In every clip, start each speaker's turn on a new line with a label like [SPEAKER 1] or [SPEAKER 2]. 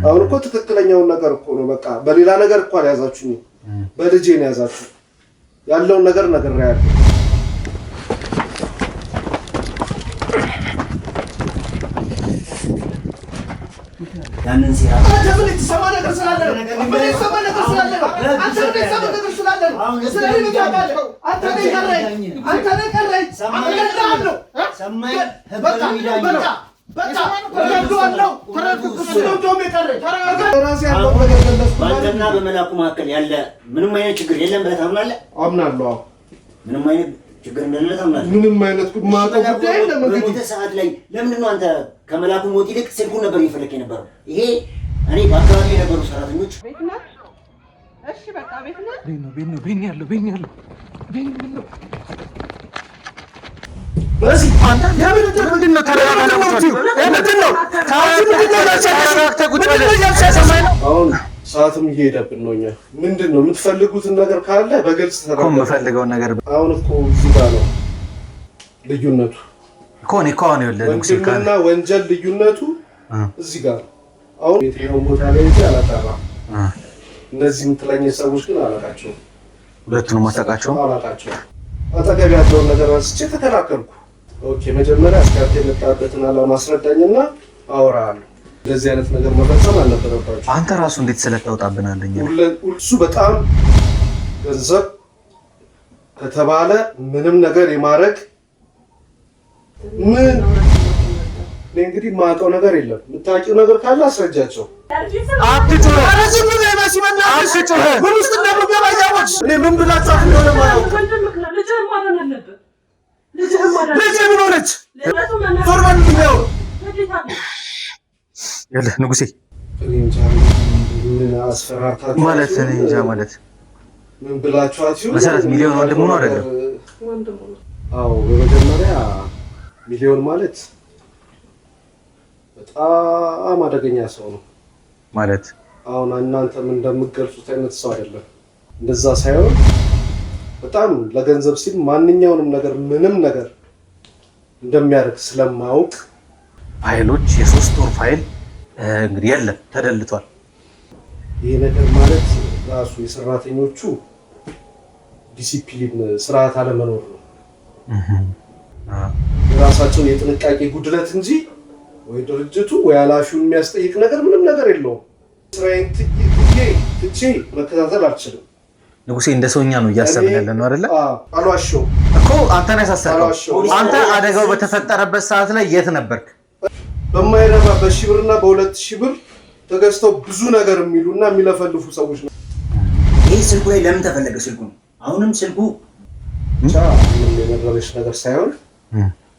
[SPEAKER 1] አሁን እኮ ትክክለኛውን ነገር እኮ ነው። በቃ በሌላ ነገር እኮ አልያዛችሁኝ፣ በልጄ ነው ያዛችሁ። ያለውን ነገር ነግሬያለሁ።
[SPEAKER 2] ያንን ሲራ
[SPEAKER 1] አንተ ምን ተሰማ ነገር ስላለ ነው። ምን ተሰማ ነገር ስላለ ነው። አንተ ምን ተሰማ ነገር ስላለ ነው። ስለዚህ ምታውቃለህ። አንተ ነህ ቀረኝ። ነው ሰማይ በቃ በቃ ወደዋለው ተረድኩ። ነው የቀረኝ። ራሴ ያለው ነገር ገለጽኩ።
[SPEAKER 2] ባንተና በመላኩ መካከል ያለ ምንም አይነት ችግር የለም ብለህ ታምናለህ?
[SPEAKER 1] አምናለሁ።
[SPEAKER 2] ምንም አይነት ችግር እንደሌለ ታምናለህ?
[SPEAKER 1] ምንም አይነት ጉዳይ የለም።
[SPEAKER 2] በሞተ ሰዓት ላይ ለምንድን ነው አንተ ከመላኩ ሞት ይልቅ ስልኩን ነበር እየፈለክ የነበረው? ይሄ እኔ በአካባቢ የነበሩ ሰራተኞች
[SPEAKER 3] ቤት ነህ? እሺ በቃ ቤት ነህ?
[SPEAKER 4] ቤት ያለው
[SPEAKER 1] በዚህ አንተ ምንድነው? አሁን ሰዓትም እየሄደብን ነው። እኛ ምንድነው የምትፈልጉትን ነገር ካለ በግልጽ ተናገሩ።
[SPEAKER 4] የምፈልገው ነገር
[SPEAKER 1] አሁን እኮ እዚህ ጋር ነው ልዩነቱ
[SPEAKER 4] እኮ ነው
[SPEAKER 1] ወንጀልና ወንጀል ልዩነቱ እዚህ ጋር ነው። አሁን የትኛው ቦታ ላይ እዚህ አላጣራም። እነዚህ የምትለኝ ሰዎች ግን አላቃቸውም።
[SPEAKER 4] ሁለቱንም አታውቃቸውም?
[SPEAKER 1] አላቃቸውም። አጠገብ ያለውን ነገር አንስቼ ተከላከልኩ። ኦኬ መጀመሪያ እስካት የመጣበትን አላማስረዳኝና አወራለሁ። እንደዚህ አይነት ነገር መፈጸም አልነበረባችሁ።
[SPEAKER 4] አንተ ራሱ እንዴት ስለተውጣብናለኝ?
[SPEAKER 1] እሱ በጣም ገንዘብ ከተባለ ምንም ነገር የማድረግ ምን እንግዲህ የማውቀው ነገር የለም። የምታውቂው ነገር ካለ አስረጃቸው።
[SPEAKER 4] አትጩህ!
[SPEAKER 1] ምን ውስጥ እንደምገባ እያወቅሽ እኔ ምን ብላችሁ እንደሆነ ማለት ልጄ ምን ሆነች? ፎርማል ነው
[SPEAKER 4] ያለ ንጉሴ
[SPEAKER 1] ምን አስፈራራታችሁ
[SPEAKER 4] ማለት እኔ እንጃ ማለት
[SPEAKER 1] ምን ብላችኋችሁ?
[SPEAKER 4] መሰረት ሚሊዮን ወንድሙ ነው አይደለም?
[SPEAKER 1] አዎ በመጀመሪያ ሚሊዮን ማለት በጣም አደገኛ ሰው ነው
[SPEAKER 4] ማለት
[SPEAKER 1] አሁን እናንተም እንደምትገልጹት አይነት ሰው አይደለም። እንደዛ ሳይሆን በጣም ለገንዘብ ሲል ማንኛውንም ነገር ምንም ነገር እንደሚያደርግ ስለማውቅ
[SPEAKER 4] ፋይሎች የሶስት ወር ፋይል እንግዲህ የለም ተደልቷል።
[SPEAKER 1] ይሄ ነገር ማለት ራሱ የሰራተኞቹ ዲሲፕሊን ስርዓት አለመኖር ነው። የራሳቸው የጥንቃቄ ጉድለት እንጂ ወይ ድርጅቱ ወይ ኃላፊውን የሚያስጠይቅ ነገር ምንም ነገር የለውም። ስራዬን ትቼ መከታተል አልችልም።
[SPEAKER 4] ንጉሴ እንደ ሰውኛ ነው እያሰብን ያለ ነው አይደለ?
[SPEAKER 1] አልዋሸሁም
[SPEAKER 4] እኮ አንተን ያሳሰርከው አንተ አደጋው በተፈጠረበት ሰዓት ላይ የት ነበርክ?
[SPEAKER 1] በማይረባ በ1000 ብርና በ2000 ብር ተገዝተው ብዙ ነገር የሚሉና የሚለፈልፉ ሰዎች ነው።
[SPEAKER 2] ይሄ ስልኩ ላይ ለምን ተፈለገ? ስልኩ አሁንም ስልኩ
[SPEAKER 1] ብቻ ምን የመረበሽ ነገር ሳይሆን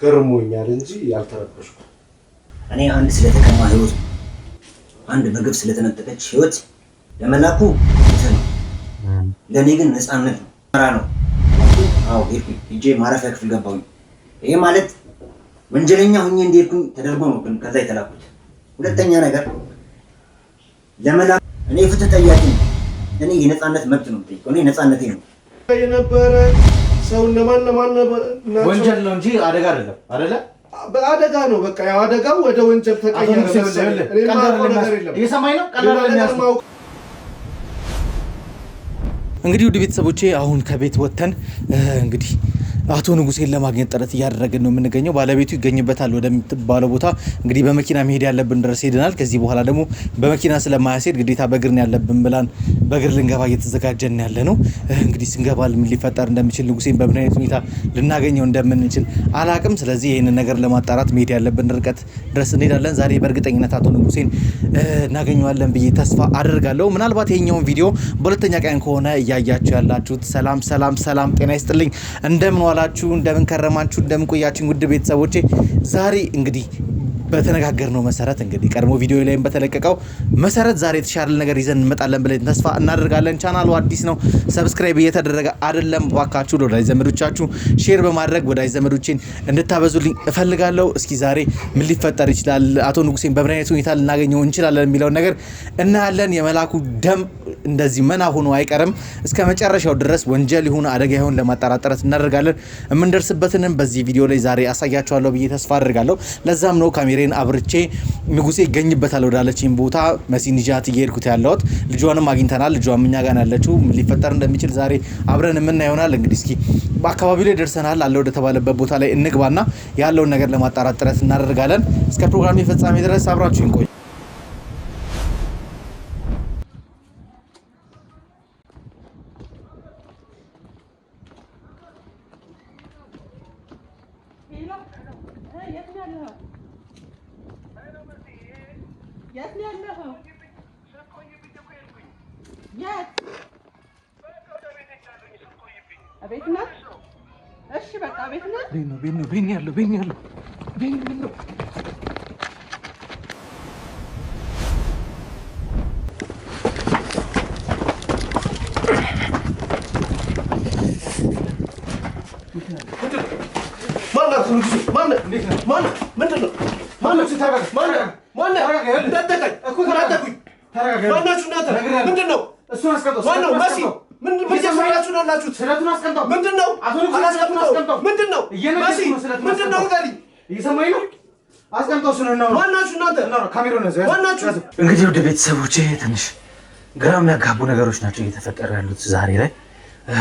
[SPEAKER 1] ገርሞኛል እንጂ ያልተረበሽኩ።
[SPEAKER 2] እኔ አንድ ስለተቀማ ህይወት አንድ ምግብ ስለተነጠቀች ህይወት ለመላኩ እንትን ለኔ ግን ነፃነት ነው ነው። አዎ ሂጄ ማረፊያ ክፍል ገባሁኝ። ይሄ ማለት ወንጀለኛ ሆኜ እንደሄድኩኝ ተደርጎ ነው ግን ከዛ የተላኩት። ሁለተኛ ነገር ለመላኩ እኔ ፍትህ ጠያቂ ነኝ። እኔ የነፃነት መብት ነው የምጠይቀው። እኔ ነፃነቴ ነው
[SPEAKER 1] የነበረ ሰው ለማን
[SPEAKER 4] ወንጀል ነው እንጂ አደጋ አይደለም አይደለ?
[SPEAKER 1] በአደጋ ነው በቃ ያው አደጋው ወደ ወንጀል ተቀየረ።
[SPEAKER 4] እየሰማኝ ነው። ቀላል እንግዲህ ውድ ቤተሰቦቼ አሁን ከቤት ወተን እንግዲህ አቶ ንጉሴን ለማግኘት ጥረት እያደረግን ነው የምንገኘው። ባለቤቱ ይገኝበታል ወደሚባለው ቦታ እንግዲህ በመኪና መሄድ ያለብን ድረስ ሄደናል። ከዚህ በኋላ ደግሞ በመኪና ስለማያስሄድ ግዴታ በእግር ነው ያለብን ብላን በእግር ልንገባ እየተዘጋጀን ያለ ነው። እንግዲህ ስንገባ ምን ሊፈጠር እንደሚችል ንጉሴን በምን አይነት ሁኔታ ልናገኘው እንደምንችል አላቅም። ስለዚህ ይህንን ነገር ለማጣራት መሄድ ያለብን ርቀት ድረስ እንሄዳለን። ዛሬ በእርግጠኝነት አቶ ንጉሴን እናገኘዋለን ብዬ ተስፋ አደርጋለሁ። ምናልባት ይሄኛውን ቪዲዮ በሁለተኛ ቀን ከሆነ እያያችሁ ያላችሁት ሰላም ጤና ይስጥልኝ እንደምን ዋላችሁ እንደምን ከረማችሁ እንደምን ቆያችሁ ውድ ቤተሰቦቼ። ዛሬ እንግዲህ በተነጋገርነው መሰረት እንግዲህ ቀድሞ ቪዲዮ ላይም በተለቀቀው መሰረት ዛሬ የተሻለ ነገር ይዘን እንመጣለን ብለን ተስፋ እናደርጋለን። ቻናሉ አዲስ ነው፣ ሰብስክራይብ እየተደረገ አይደለም። ባካችሁ ወዳጅ ዘመዶቻችሁ ሼር በማድረግ ወዳጅ ዘመዶችን እንድታበዙልኝ እፈልጋለሁ። እስኪ ዛሬ ምን ሊፈጠር ይችላል፣ አቶ ንጉሴን በምን አይነት ሁኔታ ልናገኘው እንችላለን የሚለውን ነገር እናያለን። የመላኩ ደም እንደዚህ መና ሆኖ አይቀርም። እስከ መጨረሻው ድረስ ወንጀል ይሁን አደጋ ይሁን ለማጣራት ጥረት እናደርጋለን። የምንደርስበትንም በዚህ ቪዲዮ ላይ ዛሬ አሳያችኋለሁ ብዬ ተስፋ አደርጋለሁ። ለዛም ነው ካሜሬን አብርቼ ንጉሴ ይገኝበታል ወዳለችኝ ቦታ መሲን ይዣት እየሄድኩት ያለሁት። ልጇንም አግኝተናል። ልጇም እኛ ጋር ያለችው ምን ሊፈጠር እንደሚችል ዛሬ አብረን የምናየው ይሆናል። እንግዲህ እስኪ በአካባቢው ላይ ደርሰናል። አለ ወደ ተባለበት ቦታ ላይ እንግባና ያለውን ነገር ለማጣራት ጥረት እናደርጋለን። እስከ ፕሮግራም ፍጻሜ ድረስ አብራችሁን ቆዩ። እንግዲህ ወደ ቤተሰቦቼ ትንሽ ግራ የሚያጋቡ ነገሮች ናቸው እየተፈጠሩ ያሉት ዛሬ ላይ።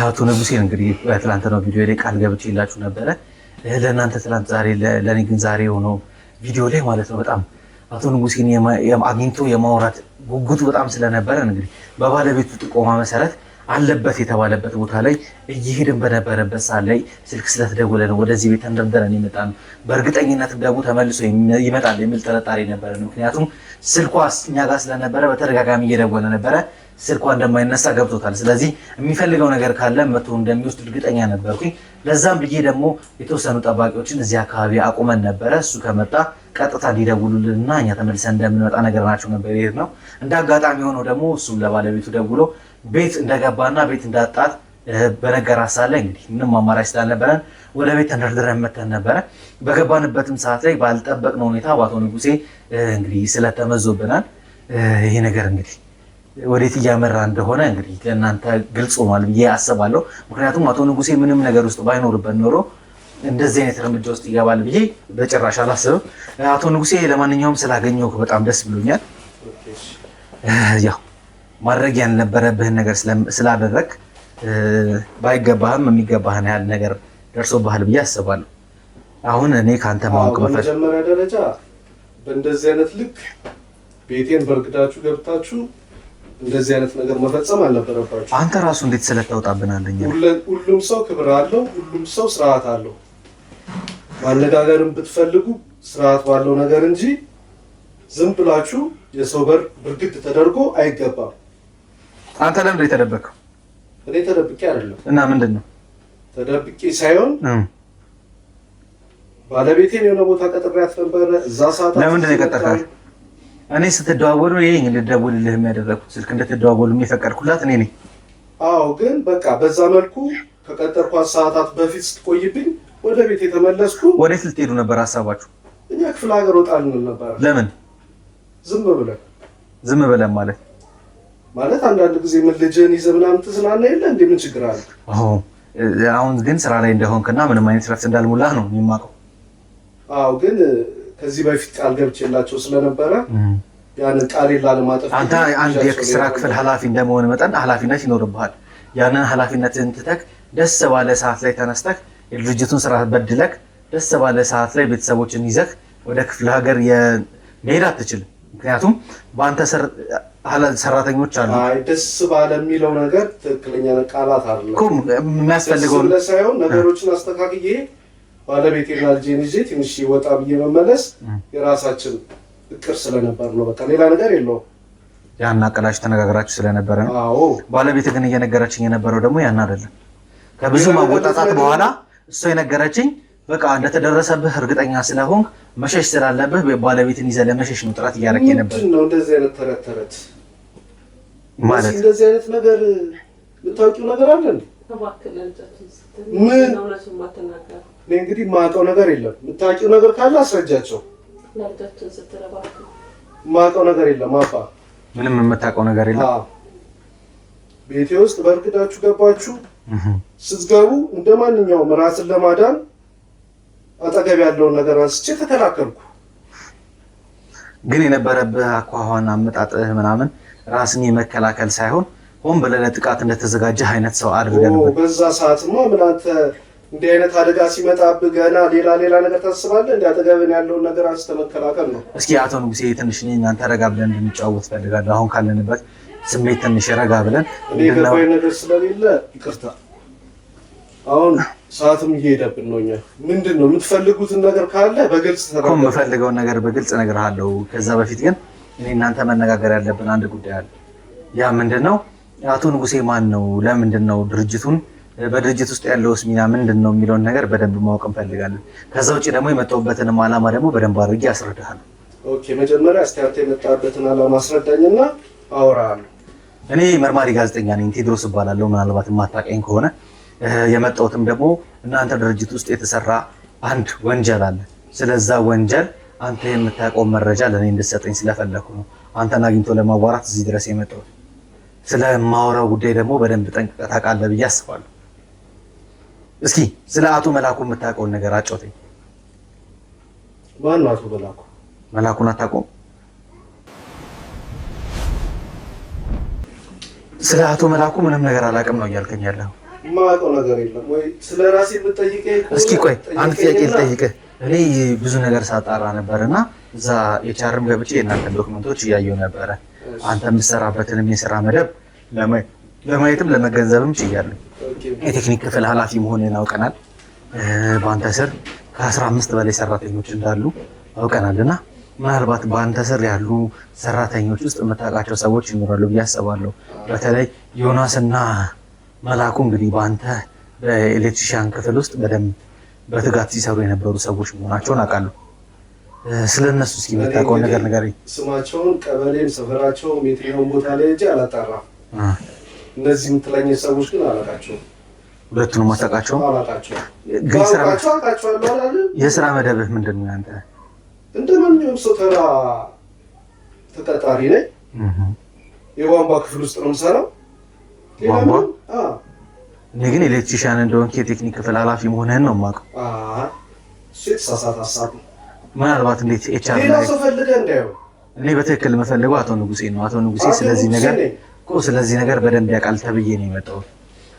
[SPEAKER 4] አቶ ንጉሴን እንግዲህ በትላንትናው ቪዲዮ ላይ ቃል ገብቼላችሁ ነበረ ለእናንተ ትላንት፣ ዛሬ ለእኔ ግን ዛሬ የሆነው ቪዲዮ ላይ ማለት ነው በጣም አቶ ንጉሴን አግኝቶ የማውራት ጉጉቱ በጣም ስለነበረ እንግዲህ በባለቤቱ ጥቆማ መሰረት አለበት የተባለበት ቦታ ላይ እየሄድን በነበረበት ሰዓት ላይ ስልክ ስለተደወለ ነው ወደዚህ ቤት እንደምደረን ይመጣል። በእርግጠኝነትም ደግሞ ተመልሶ ይመጣል የሚል ጥርጣሬ ነበረ። ምክንያቱም ስልኳ እኛ ጋር ስለነበረ በተደጋጋሚ እየደወለ ነበረ። ስልኳ እንደማይነሳ ገብቶታል። ስለዚህ የሚፈልገው ነገር ካለ መቶ እንደሚወስድ እርግጠኛ ነበርኩኝ። ለዛም ብዬ ደግሞ የተወሰኑ ጠባቂዎችን እዚህ አካባቢ አቁመን ነበረ። እሱ ከመጣ ቀጥታ እንዲደውሉልንና እኛ ተመልሰን እንደምንመጣ ነገር ናቸው ነበር ይሄድ ነው። እንደ አጋጣሚ ሆነው ደግሞ እሱም ለባለቤቱ ደውሎ ቤት እንደገባና ቤት እንዳጣት በነገራት ሰዓት ላይ እንግዲህ ምንም አማራጭ ስላልነበረን ወደ ቤት ተንደርድረን መተን ነበረ። በገባንበትም ሰዓት ላይ ባልጠበቅነው ሁኔታ በአቶ ንጉሴ እንግዲህ ስለተመዞብናል። ይሄ ነገር እንግዲህ ወዴት እያመራ እንደሆነ እንግዲህ ለእናንተ ግልጽ ሆኗል ብዬ አስባለሁ። ምክንያቱም አቶ ንጉሴ ምንም ነገር ውስጥ ባይኖርበት ኖሮ እንደዚህ አይነት እርምጃ ውስጥ ይገባል ብዬ በጭራሽ አላስብም። አቶ ንጉሴ ለማንኛውም ስላገኘሁ በጣም ደስ ብሎኛል። ያው ማድረግ ያልነበረብህን ነገር ስላደረግ ባይገባህም የሚገባህን ያህል ነገር ደርሶብሃል ብዬ አስባለሁ። አሁን እኔ ከአንተ ማወቅ
[SPEAKER 1] በመጀመሪያ ደረጃ በእንደዚህ አይነት ልክ ቤቴን በርግዳችሁ ገብታችሁ እንደዚህ አይነት ነገር መፈጸም አልነበረባችሁ።
[SPEAKER 4] አንተ ራሱ እንዴት ስለታወጣብናለኝ?
[SPEAKER 1] ሁሉም ሰው ክብር አለው፣ ሁሉም ሰው ስርዓት አለው። ማነጋገርን ብትፈልጉ ስርዓት ባለው ነገር እንጂ ዝም ብላችሁ የሰው በር ብርግድ ተደርጎ አይገባም።
[SPEAKER 4] አንተ ለምን የተደበቀው?
[SPEAKER 1] እኔ ተደብቄ አይደለም።
[SPEAKER 4] እና ምንድን ነው?
[SPEAKER 1] ተደብቄ ሳይሆን ባለቤቴን የሆነ ቦታ ቀጥሬያት ነበረ። እዛ ሰዓት
[SPEAKER 4] ለምንድን ነው የቀጠርካት? እኔ ስትደዋወሉ ይሄ ልደውልልህ የሚያደረኩት ስልክ እንድትደዋወሉ የፈቀድኩላት እኔ ነኝ።
[SPEAKER 1] አዎ፣ ግን በቃ በዛ መልኩ ከቀጠርኳት ሰዓታት በፊት ስትቆይብኝ ወደ ቤት የተመለስኩ።
[SPEAKER 4] ወዴት ልትሄዱ ነበር ሀሳባችሁ?
[SPEAKER 1] እኛ ክፍለ ሀገር ወጣልን ነበር።
[SPEAKER 4] ለምን?
[SPEAKER 1] ዝም ብለን።
[SPEAKER 4] ዝም ብለን ማለት
[SPEAKER 1] አንዳንድ ጊዜ ምን ልጅን ይዘህ ምናምን ትዝናና የለ እንዴ? ምን ችግር አለ?
[SPEAKER 4] አሁን ግን ስራ ላይ እንደሆንክና ምንም አይነት ረፍት እንዳልሞላህ ነው የሚማቀው።
[SPEAKER 1] አዎ፣ ግን ከዚህ በፊት ቃል ገብቼላቸው ስለነበረ ያንን ቃሌን ላለማጠፍ
[SPEAKER 4] አንተ አንድ የስራ ክፍል ኃላፊ እንደመሆን መጠን ኃላፊነት ይኖርብሃል። ያንን ኃላፊነትን ትተህ ደስ ባለ ሰዓት ላይ ተነስተህ የድርጅቱን ስራ በድለህ ደስ ባለ ሰዓት ላይ ቤተሰቦችን ይዘህ ወደ ክፍለ ሀገር መሄድ አትችልም። ምክንያቱም በአንተ ሰራተኞች አሉ።
[SPEAKER 1] አይ ደስ ባለ የሚለው ነገር ትክክለኛ ቃላት አይደለም
[SPEAKER 4] እኮ የሚያስፈልገው
[SPEAKER 1] ሳይሆን ነገሮችን አስተካክዬ ባለቤቴና ልጄን ይዤ ትንሽ ወጣ ብዬ መመለስ የራሳችን እቅር ስለነበር ነው። በቃ ሌላ ነገር የለውም።
[SPEAKER 4] ያን አቀላሽ ተነጋግራችሁ ስለነበረ ነው።
[SPEAKER 1] አዎ።
[SPEAKER 4] ባለቤት ግን እየነገረችኝ የነበረው ደግሞ ያን አይደለም። ከብዙ ማወጣጣት በኋላ እሷ የነገረችኝ በቃ እንደተደረሰብህ እርግጠኛ ስለሆንክ መሸሽ ስላለብህ ባለቤትን ይዘህ ለመሸሽ ነው ጥረት እያደረክ ነበር።
[SPEAKER 1] ምንድን ነው እንደዚህ አይነት ተረት
[SPEAKER 4] ማለት
[SPEAKER 1] እንደዚህ አይነት ነገር የምታውቂው ነገር አለ እንዴ? ምን እኔ እንግዲህ የማውቀው ነገር የለም። የምታውቂው ነገር ካለ አስረጃቸው። የማውቀው ነገር የለም አባ።
[SPEAKER 4] ምንም የምታውቀው ነገር የለም።
[SPEAKER 1] ቤቴ ውስጥ በእርግዳችሁ ገባችሁ። ስትገቡ እንደ ማንኛውም ራስን ለማዳን አጠገብ ያለውን ነገር አንስቼ ተከላከልኩ።
[SPEAKER 4] ግን የነበረብህ አኳኋን አመጣጥህ ምናምን ራስን የመከላከል ሳይሆን ሆን ብለህ ለጥቃት እንደተዘጋጀህ አይነት ሰው አድርገህ ነበር።
[SPEAKER 1] በዛ ሰዓትማ ምን አንተ እንዲህ አይነት አደጋ ሲመጣብህ ገና ሌላ ነገር ታስባለህ? እንደ አጠገብን ያለውን ነገር አንስተህ መከላከል ነው።
[SPEAKER 4] እስኪ አቶ ንጉሴ ትንሽ እናንተ ረጋ ብለን እንድንጫወት ፈልጋለሁ። አሁን ካለንበት ስሜት ትንሽ ረጋ ብለን
[SPEAKER 1] እኔ የገባኝ ነገር ስለሌለ ይቅርታ። አሁን ሰዓትም እየሄደብን ነው። እኛ ምንድን ነው የምትፈልጉትን ነገር ካለ በግልጽ ተናገር።
[SPEAKER 4] የምፈልገውን ነገር በግልጽ እነግርሃለሁ። ከዛ በፊት ግን እኔ እናንተ መነጋገር ያለብን አንድ ጉዳይ አለ። ያ ምንድን ነው? አቶ ንጉሴ ማን ነው? ለምንድን ነው ድርጅቱን በድርጅት ውስጥ ያለውስ ሚና ምንድን ነው የሚለውን ነገር በደንብ ማወቅ እንፈልጋለን። ከዛ ውጭ ደግሞ የመጣሁበትንም ዓላማ ደግሞ በደንብ አድርጌ አስረዳሃለሁ።
[SPEAKER 1] ኦኬ፣ መጀመሪያ እስቲ አንተ የመጣበትን ዓላማ አስረዳኝና አወራለሁ።
[SPEAKER 4] እኔ መርማሪ ጋዜጠኛ ነኝ፣ ቴድሮስ እባላለሁ። ምናልባት የማታውቀኝ ከሆነ የመጣሁትም ደግሞ እናንተ ድርጅት ውስጥ የተሰራ አንድ ወንጀል አለ። ስለዛ ወንጀል አንተ የምታውቀው መረጃ ለእኔ እንድትሰጠኝ ስለፈለኩ ነው አንተን አግኝቶ ለማዋራት እዚህ ድረስ የመጣሁት። ስለማወራው ጉዳይ ደግሞ በደንብ ጠንቅቀህ ታውቃለህ ብዬ አስባለሁ። እስኪ ስለ አቶ መላኩ የምታውቀውን ነገር አጫውተኝ።
[SPEAKER 1] ማን ነው አቶ መላኩ?
[SPEAKER 4] መላኩን አታውቀውም? ስለ አቶ መላኩ ምንም ነገር አላውቅም ነው እያልከኝ ያለው?
[SPEAKER 1] የማውቀው ነገር የለም ወይ? ስለ ራሴ የምትጠይቀኝ?
[SPEAKER 4] እስኪ ቆይ አንድ ጥያቄ ልጠይቅህ። እኔ ብዙ ነገር ሳጣራ ነበርና እዛ ኤችአርም ገብቼ የእናንተን ዶክመንቶች እያየሁ ነበረ። አንተ የምትሰራበትንም የስራ መደብ ለማየትም ለመገንዘብም ችያለሁ። የቴክኒክ ክፍል ኃላፊ መሆንን አውቀናል። በአንተ ስር ከ15 በላይ ሰራተኞች እንዳሉ አውቀናልና ምናልባት በአንተ ስር ያሉ ሰራተኞች ውስጥ የምታውቃቸው ሰዎች ይኖራሉ ብዬ አስባለሁ። በተለይ ዮናስና መላኩ እንግዲህ በአንተ በኤሌክትሪሻን ክፍል ውስጥ በደንብ በትጋት ሲሰሩ የነበሩ ሰዎች መሆናቸውን አውቃለሁ። ስለነሱ እስኪ የምታውቀውን ነገር ንገረኝ።
[SPEAKER 1] ስማቸውን፣ ቀበሌን፣ ሰፈራቸውን፣ የትኛውን ቦታ ላይ ሄጄ አላጣራም። እነዚህ የምትለኝ ሰዎች ግን አላውቃቸውም።
[SPEAKER 4] ሁለቱንም አታውቃቸውም?
[SPEAKER 1] አላውቃቸውም።
[SPEAKER 4] የስራ መደብህ ምንድን ነው ያንተ?
[SPEAKER 1] እንደ ማንኛውም ሰው ተራ ተቀጣሪ ነኝ። የቧንቧ ክፍል ውስጥ ነው የምሰራው።
[SPEAKER 4] ቧንቧ? እኔ ግን ኤሌክትሪሻን እንደሆንክ የቴክኒክ ክፍል ኃላፊ መሆንህን ነው የማውቀው።
[SPEAKER 1] እሱ የተሳሳተ ሀሳብ ነው።
[SPEAKER 4] ምናልባት እንዴት ኤችአር
[SPEAKER 1] ሌላ ሰው ፈልገህ እንዳይሆን።
[SPEAKER 4] እኔ በትክክል የምፈልገው አቶ ንጉሴ ነው። አቶ ንጉሴ ስለዚህ ነገር በደንብ ያውቃል ተብዬ ነው የመጣሁት።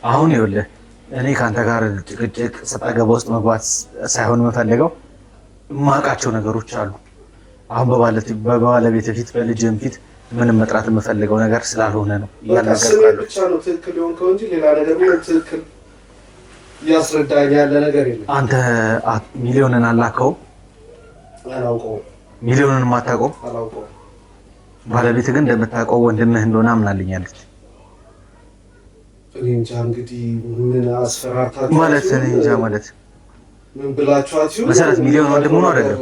[SPEAKER 4] አሁን ይኸውልህ እኔ ከአንተ ጋር ጭቅጭቅ ሰጣ ገባ ውስጥ መግባት ሳይሆን የምፈልገው የማውቃቸው ነገሮች አሉ። አሁን በባለቤት ፊት በልጅም ፊት ምንም መጥራት የምፈልገው ነገር ስላልሆነ ነው
[SPEAKER 1] እያልነገርኩህ ብቻ ነው ትክክል የሆንከው እንጂ ሌላ ነገር ምንም ትክክል እያስረዳኝ ያለ ነገር የለም።
[SPEAKER 4] አንተ ሚሊዮንን አላከውም?
[SPEAKER 1] አላውቀውም።
[SPEAKER 4] ሚሊዮንን የማታውቀው?
[SPEAKER 1] አላውቀውም።
[SPEAKER 4] ባለቤት ግን እንደምታውቀው ወንድምህ እንደሆነ አምናልኛለች።
[SPEAKER 1] እኔ እንጃ እንግዲህ ምን አስፈራርታችሁ
[SPEAKER 4] ማለት እኔ እንጃ ማለት
[SPEAKER 1] ምን ብላችኋት ይሁን
[SPEAKER 4] መሰረት ሚሊዮን ወንድሙ ነው አይደለም?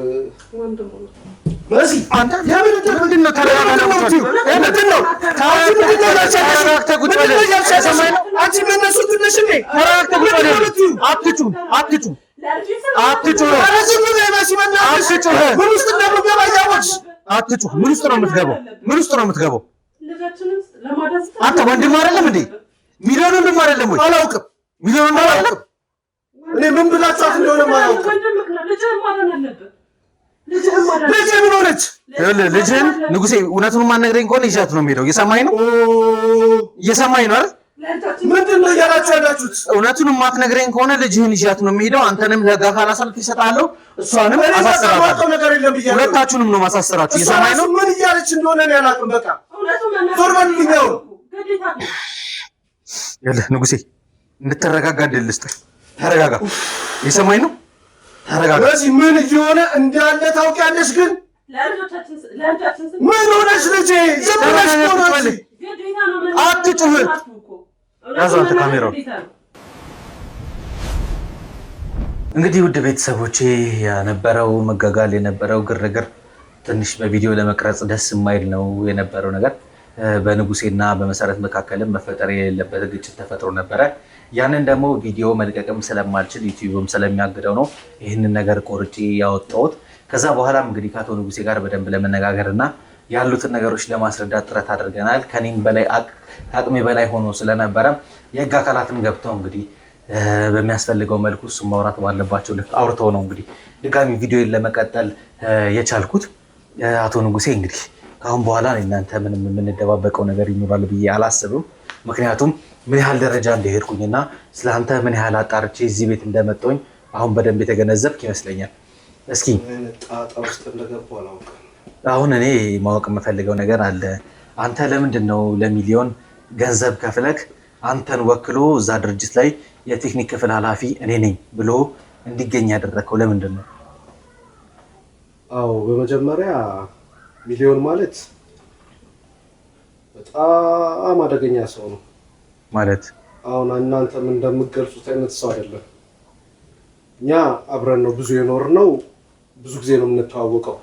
[SPEAKER 1] በዚህ አንተ ምንድን ነው ተረጋግተህ ቁጭ በል። አንቺ መነሱ ትንሽ እንዴ ተረጋግተህ ቁጭ በል። አትጩ ምን ውስጥ ነው የምትገባው? አንተ ወንድም አይደለም እንዴ? ሚሊዮን ወንድም አይደለም ወይ? አላውቅም። ሚሊዮን ወንድም አይደለም። እኔ ምን ብላችኋት እንደሆነ አላውቅም። ልጅ ምን ሆነች?
[SPEAKER 4] ልጅህን ንጉሴ እውነቱን ማነግረኝ ከሆነ ይዣት ነው የምሄደው። እየሰማኝ ነው አይደል?
[SPEAKER 1] ምንድን ነው እያላችሁ ያላችሁት?
[SPEAKER 4] እውነቱን የማትነግረኝ ከሆነ ልጅህን ይዣት ነው የምሄደው። አንተንም ለህግ አካል አሳልፌ እሰጥሃለሁ፣ እሷንም አሳስራታለሁ። ሁለታችሁንም ነው ማሳሰራችሁ። እየሰማኝ ነው?
[SPEAKER 1] ምን እያለች እንደሆነ እኔ አላውቅም። በቃ ዞር በልልኝ።
[SPEAKER 4] ይኸውልህ ንጉሴ እንድትረጋጋ እድል ልስጥህ። ተረጋጋ። እየሰማኝ ነው? ተረጋጋ።
[SPEAKER 1] በዚህ ምን እየሆነ እንዳለ ታውቂያለሽ? ግን ምን ሆነሽ ልጄ? ዝም ብለሽ ነው አትጩህ።
[SPEAKER 4] ያዙ አንተ ካሜራውን እንግዲህ ውድ ቤተሰቦቼ የነበረው መጋጋል የነበረው ግርግር ትንሽ በቪዲዮ ለመቅረጽ ደስ የማይል ነው የነበረው ነገር። በንጉሴና በመሰረት መካከልም መፈጠር የሌለበት ግጭት ተፈጥሮ ነበረ። ያንን ደግሞ ቪዲዮ መልቀቅም ስለማልችል ዩቲዩብም ስለሚያግደው ነው ይህንን ነገር ቆርጬ ያወጣሁት። ከዛ በኋላም እንግዲህ ከአቶ ንጉሴ ጋር በደንብ ለመነጋገር እና ያሉትን ነገሮች ለማስረዳት ጥረት አድርገናል። ከኔም በላይ አቅሜ በላይ ሆኖ ስለነበረ የህግ አካላትም ገብተው እንግዲህ በሚያስፈልገው መልኩ እሱ ማውራት ባለባቸው ልክ አውርተው ነው እንግዲህ ድጋሚ ቪዲዮን ለመቀጠል የቻልኩት። አቶ ንጉሴ እንግዲህ ከአሁን በኋላ እናንተ ምንም የምንደባበቀው ነገር ይኖራል ብዬ አላስብም። ምክንያቱም ምን ያህል ደረጃ እንደሄድኩኝና ስለአንተ ምን ያህል አጣርቼ እዚህ ቤት እንደመጣሁኝ አሁን በደንብ የተገነዘብክ ይመስለኛል። እስኪ አሁን እኔ ማወቅ የምፈልገው ነገር አለ። አንተ ለምንድን ነው ለሚሊዮን ገንዘብ ከፍለክ አንተን ወክሎ እዛ ድርጅት ላይ የቴክኒክ ክፍል ኃላፊ እኔ ነኝ ብሎ እንዲገኝ ያደረግከው ለምንድን ነው?
[SPEAKER 1] አዎ በመጀመሪያ ሚሊዮን ማለት በጣም አደገኛ ሰው ነው
[SPEAKER 4] ማለት።
[SPEAKER 1] አሁን እናንተም እንደምትገልጹት አይነት ሰው አይደለም። እኛ አብረን ነው ብዙ የኖርነው፣ ብዙ ጊዜ ነው የምንተዋወቀው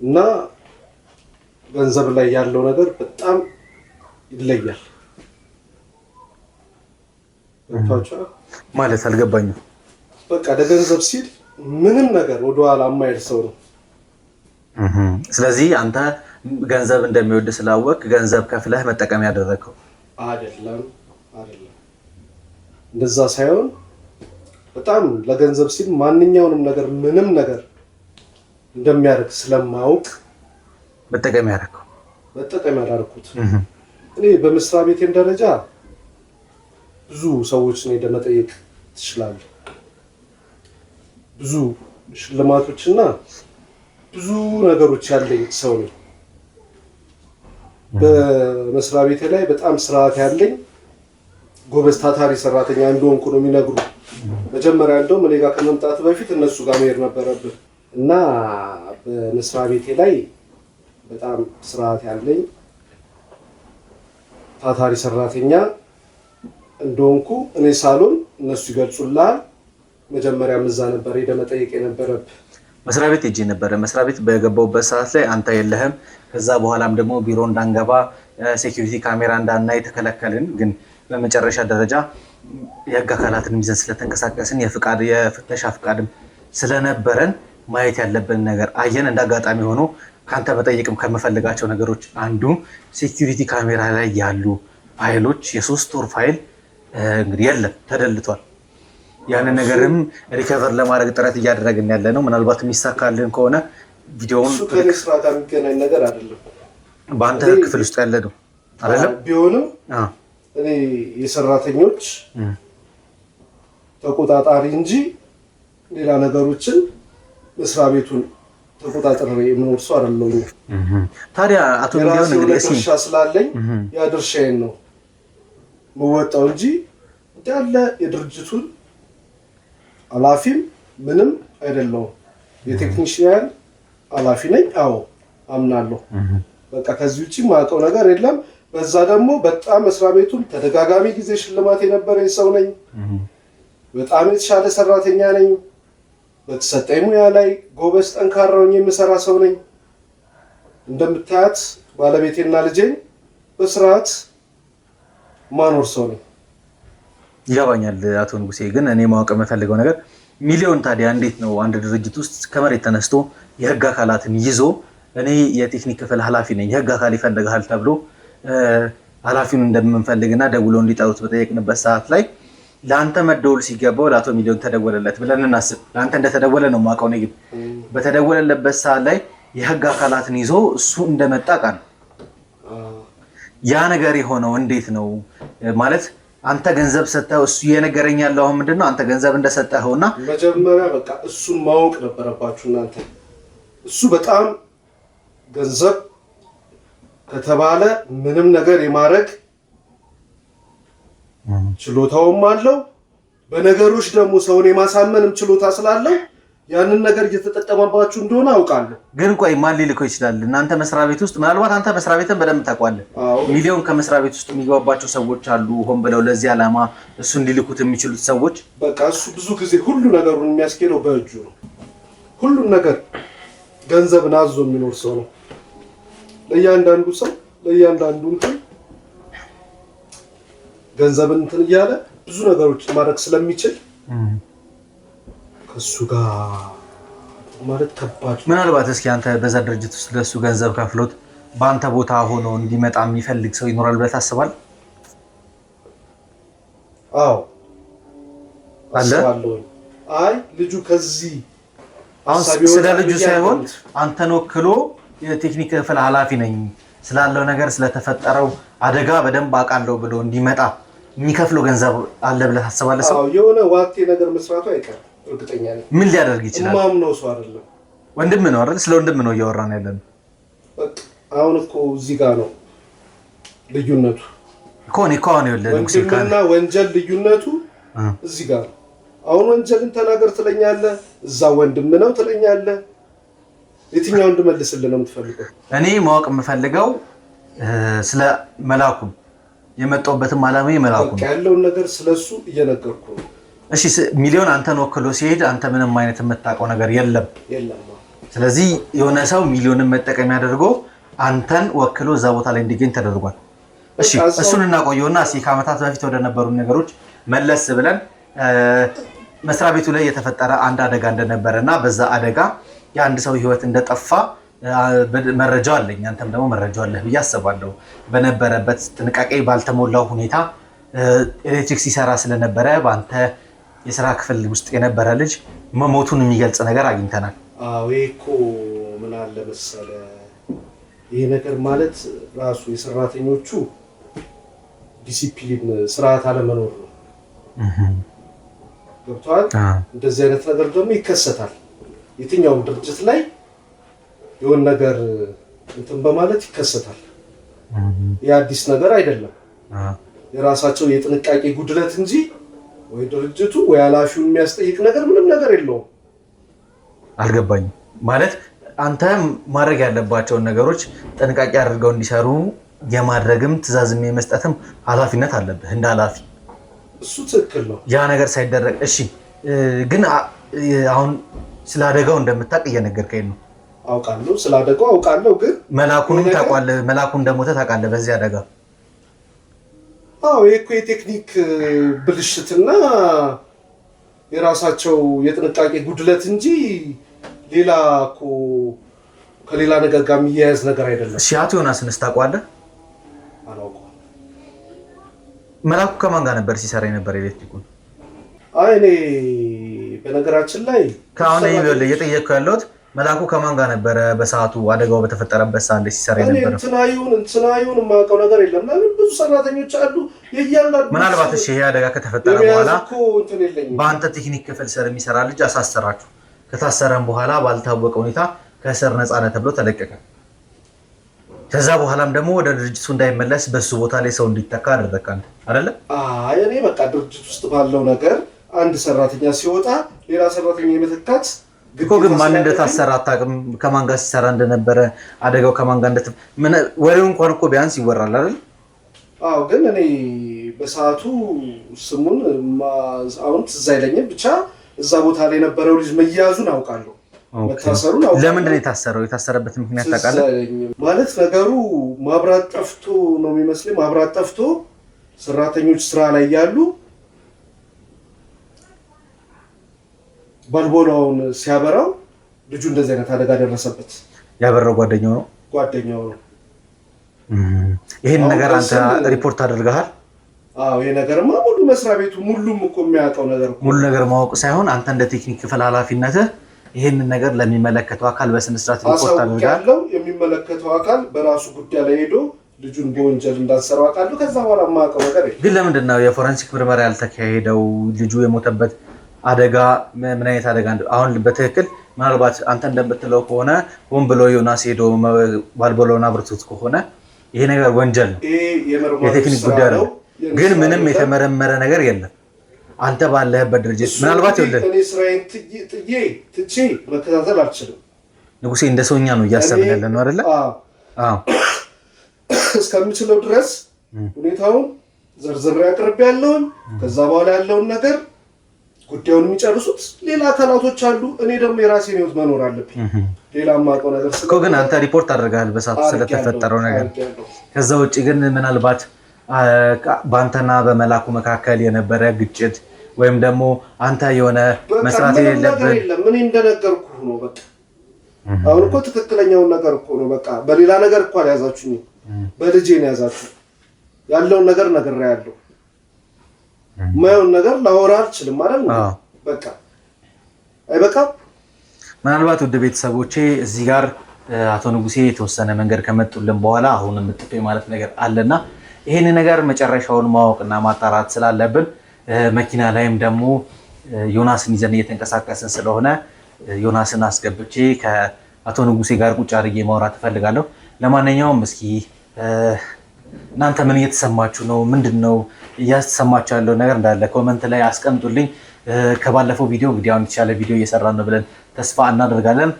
[SPEAKER 1] እና ገንዘብ ላይ ያለው ነገር በጣም ይለያል።
[SPEAKER 4] ማለት አልገባኝም።
[SPEAKER 1] በቃ ለገንዘብ ሲል ምንም ነገር ወደኋላ የማይል ሰው ነው።
[SPEAKER 4] ስለዚህ አንተ ገንዘብ እንደሚወድ ስላወቅ ገንዘብ ከፍለህ መጠቀም ያደረግከው
[SPEAKER 1] አይደለም። እንደዛ ሳይሆን በጣም ለገንዘብ ሲል ማንኛውንም ነገር ምንም ነገር እንደሚያደርግ ስለማውቅ
[SPEAKER 4] መጠቀም ያደረኩት። እኔ በመስሪያ ቤቴን ደረጃ ብዙ ሰዎችን ሄደህ መጠየቅ ትችላለህ። ብዙ ሽልማቶችና ብዙ ነገሮች ያለኝ ሰው ነኝ። በመስሪያ ቤቴ ላይ በጣም ስርዓት ያለኝ ጎበዝ ታታሪ ሰራተኛ እንደሆንኩ ነው የሚነግሩ። መጀመሪያ እንደውም እኔ ጋር ከመምጣት በፊት እነሱ ጋር መሄድ ነበረብን እና በመስሪያ ቤቴ ላይ በጣም ስርዓት ያለኝ ታታሪ ሰራተኛ እንደሆንኩ እኔ ሳሎን እነሱ ይገልጹልሃል። መጀመሪያ እዛ ነበር ሄደህ መጠየቅ የነበረብህ። መስሪያ ቤት ሄጄ ነበረ። መስሪያ ቤት በገባሁበት ሰዓት ላይ አንተ የለህም። ከዛ በኋላም ደግሞ ቢሮ እንዳንገባ ሴኪሪቲ ካሜራ እንዳናይ ተከለከልን። ግን በመጨረሻ ደረጃ የህግ አካላትን ይዘን ስለተንቀሳቀስን የፍተሻ ፍቃድም ስለነበረን ማየት ያለብን ነገር አየን። እንዳጋጣሚ ሆኖ ከአንተ መጠየቅም ከምፈልጋቸው ነገሮች አንዱ ሴኪሪቲ ካሜራ ላይ ያሉ ፋይሎች የ3 ወር ፋይል እንግዲህ የለም፣ ተደልቷል። ያንን ነገርም ሪከቨር ለማድረግ ጥረት እያደረግን ያለ ነው። ምናልባት የሚሳካልን ከሆነ ቪዲዮውን
[SPEAKER 1] ከኔ ስራ ጋር የሚገናኝ ነገር አይደለም።
[SPEAKER 4] በአንተ ክፍል ውስጥ ያለ ነው አይደለም?
[SPEAKER 1] ቢሆንም እኔ የሰራተኞች ተቆጣጣሪ እንጂ ሌላ ነገሮችን መስሪያ ቤቱን ተቆጣጣሪ የምኖር ሰው አይደለሁም።
[SPEAKER 4] ታዲያ አቶ ሚሊዮን እንግዲህ
[SPEAKER 1] ድርሻ ስላለኝ ያ ድርሻዬን ነው የምወጣው እንጂ እንዳለ የድርጅቱን ኃላፊም ምንም አይደለሁም። የቴክኒሽያን ኃላፊ ነኝ። አዎ አምናለሁ። በቃ ከዚህ ውጪ የማውቀው ነገር የለም። በዛ ደግሞ በጣም መስሪያ ቤቱን ተደጋጋሚ ጊዜ ሽልማት የነበረኝ ሰው ነኝ። በጣም የተሻለ ሰራተኛ ነኝ። በተሰጠኝ ሙያ ላይ ጎበዝ ጠንካራ ሆኜ የምሰራ ሰው ነኝ። እንደምታያት ባለቤቴና ልጄን በስርዓት ማኖር ሰው ነኝ።
[SPEAKER 4] ይገባኛል አቶ ንጉሴ። ግን እኔ ማወቅ የምፈልገው ነገር ሚሊዮን ታዲያ እንዴት ነው አንድ ድርጅት ውስጥ ከመሬት ተነስቶ የህግ አካላትን ይዞ እኔ የቴክኒክ ክፍል ኃላፊ ነኝ የህግ አካል ይፈልግሃል ተብሎ ኃላፊውን እንደምንፈልግና ደውሎ እንዲጠሩት በጠየቅንበት ሰዓት ላይ ለአንተ መደወል ሲገባው ለአቶ ሚሊዮን ተደወለለት ብለን እናስብ። ለአንተ እንደተደወለ ነው የማውቀው። እኔ ግን በተደወለለበት ሰዓት ላይ የህግ አካላትን ይዞ እሱ እንደመጣ ቃል ያ ነገር የሆነው እንዴት ነው ማለት አንተ ገንዘብ ሰጠኸው? እሱ እየነገረኝ ያለው አሁን ምንድነው አንተ ገንዘብ እንደሰጠኸውና
[SPEAKER 1] መጀመሪያ በቃ እሱን ማወቅ ነበረባችሁ እናንተ። እሱ በጣም ገንዘብ ከተባለ ምንም ነገር የማድረግ ችሎታውም አለው። በነገሮች ደግሞ ሰውን የማሳመንም ችሎታ ስላለው ያንን ነገር እየተጠቀመባችሁ እንደሆነ አውቃለሁ።
[SPEAKER 4] ግን ቆይ ማን ሊልከው ይችላል? እናንተ መስሪያ ቤት ውስጥ ምናልባት አንተ መስሪያ ቤትን በደንብ ታውቃለህ። ሚሊዮን ከመስሪያ ቤት ውስጥ የሚገባባቸው ሰዎች አሉ፣ ሆን ብለው ለዚህ ዓላማ እሱን ሊልኩት የሚችሉት ሰዎች።
[SPEAKER 1] በቃ እሱ ብዙ ጊዜ ሁሉ ነገሩን የሚያስኬደው በእጁ ነው። ሁሉን ነገር ገንዘብን አዞ የሚኖር ሰው ነው። ለእያንዳንዱ ሰው ለእያንዳንዱ እንትን ገንዘብን እንትን እያለ ብዙ ነገሮች ማድረግ ስለሚችል ከሱ ጋር ማለት ከባድ።
[SPEAKER 4] ምናልባት እስኪ አንተ በዛ ድርጅት ውስጥ ለሱ ገንዘብ ከፍሎት በአንተ ቦታ ሆኖ እንዲመጣ የሚፈልግ ሰው ይኖራል ብለህ ታስባለህ?
[SPEAKER 1] አዎ
[SPEAKER 4] አለ።
[SPEAKER 1] አይ ልጁ ከዚህ
[SPEAKER 4] አሁን ስለ ልጁ ሳይሆን አንተን ወክሎ የቴክኒክ ክፍል ኃላፊ ነኝ ስላለው ነገር ስለተፈጠረው አደጋ በደንብ አውቃለሁ ብሎ እንዲመጣ የሚከፍለው ገንዘብ አለ ብለህ ታስባለህ? ሰው
[SPEAKER 1] የሆነ ዋቴ ነገር መስራቱ አይቀርም። እርግጠኛ ነኝ።
[SPEAKER 4] ምን ሊያደርግ ይችላል?
[SPEAKER 1] ማምነው ሰው አይደለም።
[SPEAKER 4] ወንድም ነው አይደል? ስለ ወንድም ነው እያወራን ያለነው።
[SPEAKER 1] አሁን እኮ እዚህ ጋር ነው ልዩነቱ እኮ
[SPEAKER 4] አሁን ይኸውልህ
[SPEAKER 1] ወንጀልና ወንጀል ልዩነቱ እዚህ ጋር ነው። አሁን ወንጀልን ተናገር ትለኛለህ፣ እዛ ወንድም ነው ትለኛለህ። የትኛውን እንድመልስልህ ነው የምትፈልገው?
[SPEAKER 4] እኔ ማወቅ የምፈልገው ስለ መላኩ የመጣሁበትም ዓላማ መላኩ ነው
[SPEAKER 1] ያለውን ነገር ስለሱ እየነገርኩ ነው።
[SPEAKER 4] እሺ ሚሊዮን አንተን ወክሎ ሲሄድ አንተ ምንም አይነት የምታውቀው ነገር የለም። ስለዚህ የሆነ ሰው ሚሊዮንን መጠቀም ያደርጎ አንተን ወክሎ እዛ ቦታ ላይ እንዲገኝ ተደርጓል። እሺ እሱን እናቆየውና እስኪ ከዓመታት በፊት ወደ ነበሩ ነገሮች መለስ ብለን መስሪያ ቤቱ ላይ የተፈጠረ አንድ አደጋ እንደነበረና በዛ አደጋ የአንድ ሰው ህይወት እንደጠፋ መረጃው አለኝ። አንተም ደግሞ መረጃው አለህ ብዬ አስባለሁ። በነበረበት ጥንቃቄ ባልተሞላው ሁኔታ ኤሌክትሪክ ሲሰራ ስለነበረ በአንተ የስራ ክፍል ውስጥ የነበረ ልጅ መሞቱን የሚገልጽ ነገር አግኝተናል።
[SPEAKER 1] አዎ እኮ ምን አለ መሰለህ፣ ይሄ ነገር ማለት ራሱ የሰራተኞቹ ዲሲፕሊን ስርዓት አለመኖር ነው። ገብቶሃል? እንደዚህ አይነት ነገር ደግሞ ይከሰታል። የትኛውም ድርጅት ላይ የሆነ ነገር እንትን በማለት ይከሰታል። የአዲስ ነገር አይደለም። የራሳቸው የጥንቃቄ ጉድለት እንጂ ወይ ድርጅቱ ወይ ኃላፊውን የሚያስጠይቅ ነገር ምንም ነገር የለውም።
[SPEAKER 4] አልገባኝም። ማለት አንተ ማድረግ ያለባቸውን ነገሮች ጥንቃቄ አድርገው እንዲሰሩ የማድረግም ትዕዛዝም የመስጠትም ኃላፊነት አለብህ እንደ ኃላፊ።
[SPEAKER 1] እሱ ትክክል ነው።
[SPEAKER 4] ያ ነገር ሳይደረግ እሺ። ግን አሁን ስለ አደጋው እንደምታውቅ እየነገርከኝ ነው።
[SPEAKER 1] አውቃለሁ፣ ስለ አደጋው አውቃለሁ። ግን
[SPEAKER 4] መላኩንም ታውቃለህ። መላኩ እንደሞተ ታውቃለህ በዚህ አደጋ።
[SPEAKER 1] አዎ ይሄ እኮ የቴክኒክ ብልሽትና የራሳቸው የጥንቃቄ ጉድለት እንጂ ሌላ እኮ ከሌላ ነገር ጋር የሚያያዝ ነገር አይደለም።
[SPEAKER 4] እሺ አቶ ዮናስንስ ታውቀዋለህ?
[SPEAKER 1] አላውቀውም።
[SPEAKER 4] መላኩ ከማን ጋር ነበር ሲሰራ የነበር ኤሌክትሪኩን?
[SPEAKER 1] አይ እኔ በነገራችን ላይ
[SPEAKER 4] ከአሁን እየጠየቅኩ ያለሁት መላኩ ከማን ጋር ነበረ በሰዓቱ አደጋው በተፈጠረበት ሰዓት ላይ ሲሰራ የነበረው?
[SPEAKER 1] እንትናዩን የማውቀው ነገር የለም። ለምን ብዙ ሰራተኞች አሉ የእያንዳንዱ።
[SPEAKER 4] ምናልባት እሺ ይሄ አደጋ ከተፈጠረ በኋላ በአንተ ቴክኒክ ክፍል ስር የሚሰራ ልጅ አሳሰራችሁ። ከታሰረም በኋላ ባልታወቀ ሁኔታ ከእስር ነፃ ነህ ተብሎ ተለቀቀ። ከዛ በኋላም ደግሞ ወደ ድርጅቱ እንዳይመለስ በሱ ቦታ ላይ ሰው እንዲተካ አደረካል አይደለ?
[SPEAKER 1] አይ እኔ በቃ ድርጅት ውስጥ ባለው ነገር አንድ ሰራተኛ ሲወጣ ሌላ ሰራተኛ የመተካት
[SPEAKER 4] እኮ ግን ማን እንደታሰረ አታውቅም። ከማን ጋር ሲሰራ እንደነበረ አደጋው ከማን ጋር ወሬው እንኳን እኮ ቢያንስ ይወራል አይደል?
[SPEAKER 1] አዎ ግን እኔ በሰዓቱ ስሙን አሁን ትዝ አይለኝም። ብቻ እዛ ቦታ ላይ የነበረው ልጅ መያዙን አውቃለሁ። መታሰሩን አውቃለሁ።
[SPEAKER 4] ለምንድን ነው የታሰረው? የታሰረበት ምክንያት ታውቃለህ?
[SPEAKER 1] ማለት ነገሩ ማብራት ጠፍቶ ነው የሚመስለኝ። ማብራት ጠፍቶ ሰራተኞች ስራ ላይ ያሉ ባልቦናውን ሲያበራው ልጁ እንደዚህ አይነት አደጋ ደረሰበት።
[SPEAKER 4] ያበራው ጓደኛው ነው። ይሄን ነገር አንተ ሪፖርት አድርገሃል?
[SPEAKER 1] አዎ ይሄ ነገርማ ሙሉ መስሪያ ቤቱ ሙሉም እኮ የሚያውቀው ነገር
[SPEAKER 4] ሙሉ ነገር ማወቅ ሳይሆን አንተ እንደ ቴክኒክ ክፍል ኃላፊነትህ ይሄንን ነገር ለሚመለከተው አካል በስነ ስርዓት ሪፖርት አድርገሃል?
[SPEAKER 1] የሚመለከተው አካል በራሱ ጉዳይ ላይ ሄዶ ልጁን በወንጀል እንዳሰረው አውቃለሁ። ከዛ በኋላ የማውቀው ነገር
[SPEAKER 4] ግን ለምንድን ነው የፎረንሲክ ምርመራ ያልተካሄደው? ልጁ የሞተበት አደጋ ምን አይነት አደጋ አሁን በትክክል ምናልባት አንተ እንደምትለው ከሆነ ሆን ብሎ ዮናስ ሄዶ ባልቦናውን አብርቶት ከሆነ ይሄ ነገር ወንጀል ነው፣ የቴክኒክ ጉዳይ ነው። ግን ምንም የተመረመረ ነገር የለም። አንተ ባለህበት ድርጅት ምናልባት ይኸውልህ
[SPEAKER 1] እኔ ስራዬን ትቼ መከታተል አልችልም።
[SPEAKER 4] ንጉሴ እንደ ሰውኛ ነው እያሰብን ያለ ነው አይደለ?
[SPEAKER 1] እስከምችለው ድረስ ሁኔታውን ዘርዝሬ አቅርቤ ያለውን ከዛ በኋላ ያለውን ነገር ጉዳዩን የሚጨርሱት ሌላ አካላቶች አሉ። እኔ ደግሞ የራሴን ህይወት መኖር አለብኝ። ሌላ የማውቀው ነገር
[SPEAKER 4] እኮ ግን አንተ ሪፖርት አድርገሃል በሰዓቱ ስለተፈጠረው ነገር። ከዛ ውጭ ግን ምናልባት በአንተና በመላኩ መካከል የነበረ ግጭት ወይም ደግሞ አንተ የሆነ መስራት የሌለብን
[SPEAKER 1] ምን እንደነገርኩ ነው። በቃ አሁን እኮ ትክክለኛውን ነገር እኮ ነው። በቃ በሌላ ነገር እኮ አልያዛችሁኝ፣ በልጄ ነው ያዛችሁ። ያለውን ነገር ነግሬያለሁ። ማየውን ነገር ላወራ አልችልም ማለት ነው። በቃ አይበቃም።
[SPEAKER 4] ምናልባት ውድ ቤተሰቦቼ እዚህ ጋር አቶ ንጉሴ የተወሰነ መንገድ ከመጡልን በኋላ አሁን የምጥፌ ማለት ነገር አለና ይሄን ነገር መጨረሻውን ማወቅና ማጣራት ስላለብን መኪና ላይም ደግሞ ዮናስን ይዘን እየተንቀሳቀስን ስለሆነ ዮናስን አስገብቼ ከአቶ ንጉሴ ጋር ቁጭ አድርጌ ማውራት እፈልጋለሁ። ለማንኛውም እስኪ እናንተ ምን እየተሰማችሁ ነው? ምንድን ነው እያተሰማችሁ ያለው ነገር እንዳለ ኮመንት ላይ አስቀምጡልኝ። ከባለፈው ቪዲዮ እንግዲህ አሁን የተሻለ ቪዲዮ እየሰራን ነው ብለን ተስፋ እናደርጋለን።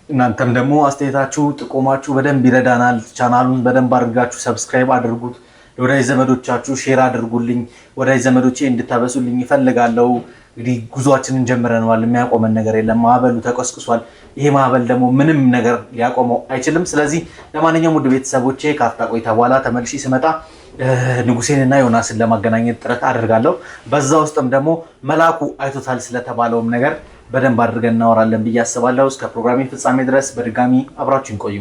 [SPEAKER 4] እናንተም ደግሞ አስተያየታችሁ፣ ጥቆማችሁ በደንብ ይረዳናል። ቻናሉን በደንብ አድርጋችሁ ሰብስክራይብ አድርጉት። ለወዳጅ ዘመዶቻችሁ ሼር አድርጉልኝ። ወዳጅ ዘመዶቼ እንድታበሱልኝ ይፈልጋለሁ። እንግዲህ ጉዟችንን ጀምረናል። የሚያቆመን ነገር የለም። ማዕበሉ ተቀስቅሷል። ይሄ ማዕበል ደግሞ ምንም ነገር ሊያቆመው አይችልም። ስለዚህ ለማንኛውም ውድ ቤተሰቦቼ ከአፍታ ቆይታ በኋላ ተመልሼ ስመጣ ንጉሴንና ዮናስን ለማገናኘት ጥረት አድርጋለሁ። በዛ ውስጥም ደግሞ መላኩ አይቶታል ስለተባለውም ነገር በደንብ አድርገን እናወራለን ብዬ አስባለሁ። እስከ ፕሮግራሜ ፍጻሜ ድረስ በድጋሚ አብራችሁን ቆዩ።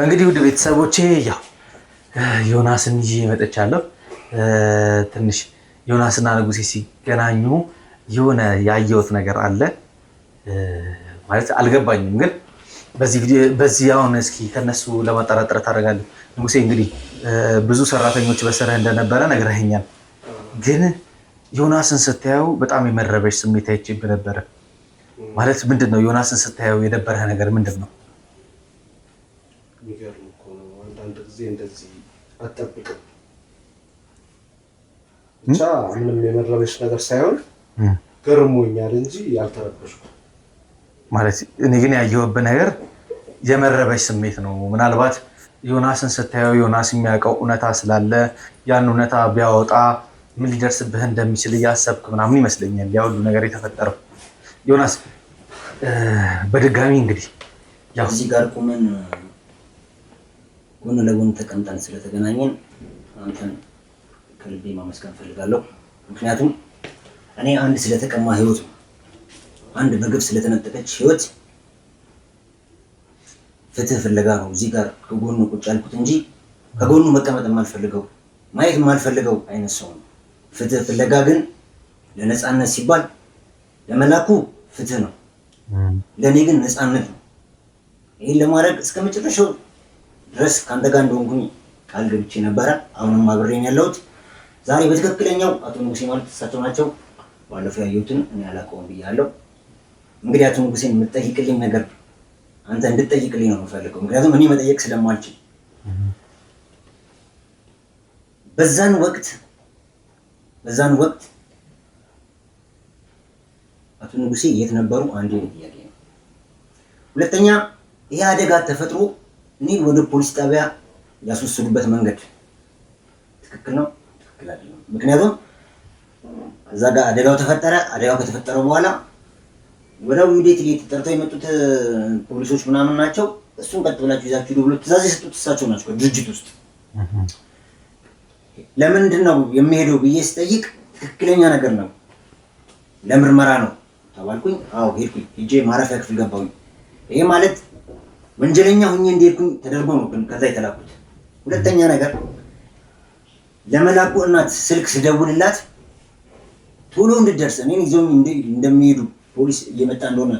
[SPEAKER 4] እንግዲህ ውድ ቤተሰቦቼ ያው ዮናስን ይዤ መጥቻለሁ። ትንሽ ዮናስና ንጉሴ ሲገናኙ የሆነ ያየሁት ነገር አለ ማለት አልገባኝም፣ ግን በዚህ አሁን እስኪ ከነሱ ለማጣራት ጥረት አደርጋለሁ። ንጉሴ እንግዲህ ብዙ ሰራተኞች በስርህ እንደነበረ ነግረኸኛል፣ ግን ዮናስን ስታየው በጣም የመረበሽ ስሜት አይቼብህ ነበረ። ማለት ምንድን ነው ዮናስን ስታየው የነበረህ ነገር ምንድን ነው?
[SPEAKER 1] የሚገርም እኮ ነው። አንዳንድ ጊዜ እንደዚህ አትጠብቅም። ብቻ ምንም የመረበሽ ነገር ሳይሆን ገርሞኛል እንጂ ያልተረበሽኩ
[SPEAKER 4] ማለት። እኔ ግን ያየሁብህ ነገር የመረበሽ ስሜት ነው። ምናልባት ዮናስን ስታየው ዮናስ የሚያውቀው እውነታ ስላለ ያን እውነታ ቢያወጣ ምን ሊደርስብህ እንደሚችል እያሰብክ ምናምን ይመስለኛል ያ ሁሉ ነገር የተፈጠረው። ዮናስ በድጋሚ እንግዲህ
[SPEAKER 2] ያው እዚህ ጋር ቁመን ጎን ለጎን ተቀምጠን ስለተገናኘን አንተን ከልቤ ማመስገን ፈልጋለሁ። ምክንያቱም እኔ አንድ ስለተቀማ ህይወት ነው፣ አንድ በግብ ስለተነጠቀች ህይወት ፍትህ ፍለጋ ነው እዚህ ጋር ከጎኑ ቁጭ ያልኩት እንጂ ከጎኑ መቀመጥ የማልፈልገው ማየት የማልፈልገው አይነት ሰው ነው። ፍትህ ፍለጋ ግን ለነፃነት ሲባል ለመላኩ ፍትህ ነው፣ ለእኔ ግን ነፃነት ነው። ይህን ለማድረግ እስከ መጨረሻው ድረስ ከአንተ ጋር እንደሆንኩኝ ቃል ገብቼ ነበረ። አሁንም አብሬን ያለሁት ዛሬ በትክክለኛው አቶ ንጉሴ ማለት እሳቸው ናቸው። ባለፈው ያየሁትን እኔ አላውቀውም ብያለሁ። እንግዲህ አቶ ንጉሴን የምትጠይቅልኝ ነገር አንተ እንድትጠይቅልኝ ነው የምፈልገው፣ ምክንያቱም እኔ መጠየቅ ስለማልችል። በዛን ወቅት አቶ ንጉሴ የት ነበሩ? አንድ ጥያቄ ነው። ሁለተኛ ይሄ አደጋ ተፈጥሮ እኔን ወደ ፖሊስ ጣቢያ ያስወሰዱበት መንገድ ትክክል ነው? ትክክል አይደለም? ምክንያቱም እዛ ጋር አደጋው ተፈጠረ። አደጋው ከተፈጠረ በኋላ ወዲያው ኢሚዲየት ተጠርተው የመጡት ፖሊሶች ምናምን ናቸው። እሱን ቀጥ ብላችሁ ይዛችሁ ሂዱ ብሎ ትዕዛዝ የሰጡት እሳቸው ናቸው ድርጅት ውስጥ። ለምንድን ነው የሚሄደው ብዬ ስጠይቅ ትክክለኛ ነገር ነው ለምርመራ ነው ተባልኩኝ። አዎ ሄድኩኝ። ሂጄ ማረፊያ ክፍል ገባሁኝ። ይሄ ማለት ወንጀለኛ ሁኜ እንደሄድኩኝ ተደርጎ ነው ግን ከዛ የተላኩት። ሁለተኛ ነገር ለመላኩ እናት ስልክ ስደውልላት ቶሎ እንድደርስ እኔን ይዘው እንደሚሄዱ ፖሊስ እየመጣ እንደሆነ